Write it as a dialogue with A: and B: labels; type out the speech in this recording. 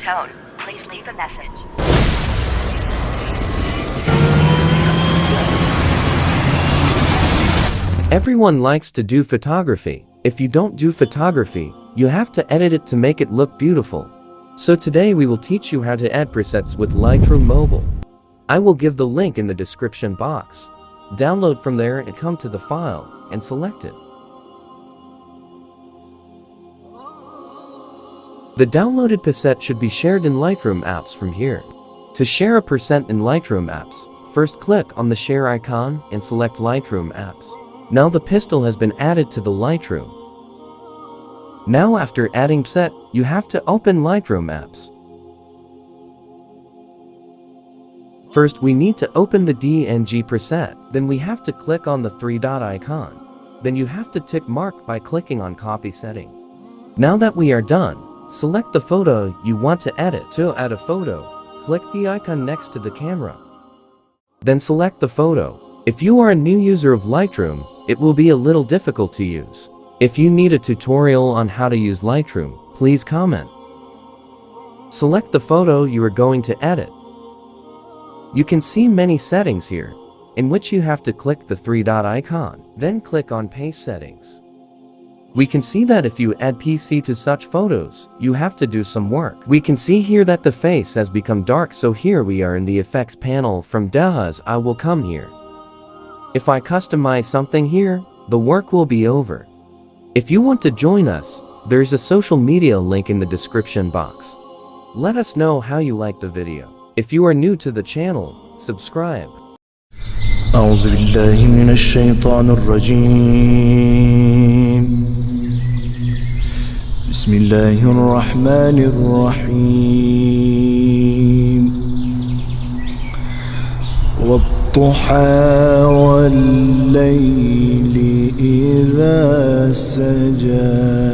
A: tone. Please leave a message.
B: Everyone likes to do photography. If you don't do photography, you have to edit it to make it look beautiful. So today we will teach you how to add presets with Lightroom Mobile. I will give the link in the description box. Download from there and come to the file and select it. The downloaded preset should be shared in Lightroom apps from here. To share a preset in Lightroom apps, first click on the share icon and select Lightroom apps. Now the pistol has been added to the Lightroom. Now after adding preset, you have to open Lightroom apps. First we need to open the DNG preset, then we have to click on the three-dot icon. Then you have to tick mark by clicking on copy setting. Now that we are done, select the photo you want to edit. To add a photo, click the icon next to the camera. Then select the photo. If you are a new user of Lightroom, it will be a little difficult to use. If you need a tutorial on how to use Lightroom, please comment. Select the photo you are going to edit. You can see many settings here, in which you have to click the three-dot icon, then click on Paste Settings. We can see that if you add PC to such photos, you have to do some work. We can see here that the face has become dark, so here we are in the effects panel. From Dahas I will come here. If I customize something here, the work will be over. If you want to join us, there's a social media link in the description box. Let us know how you like the video. If you are new to the channel, subscribe.
C: أعوذ بالله من الشيطان الرجيم بسم الله الرحمن الرحيم والضحى والليل إذا سجى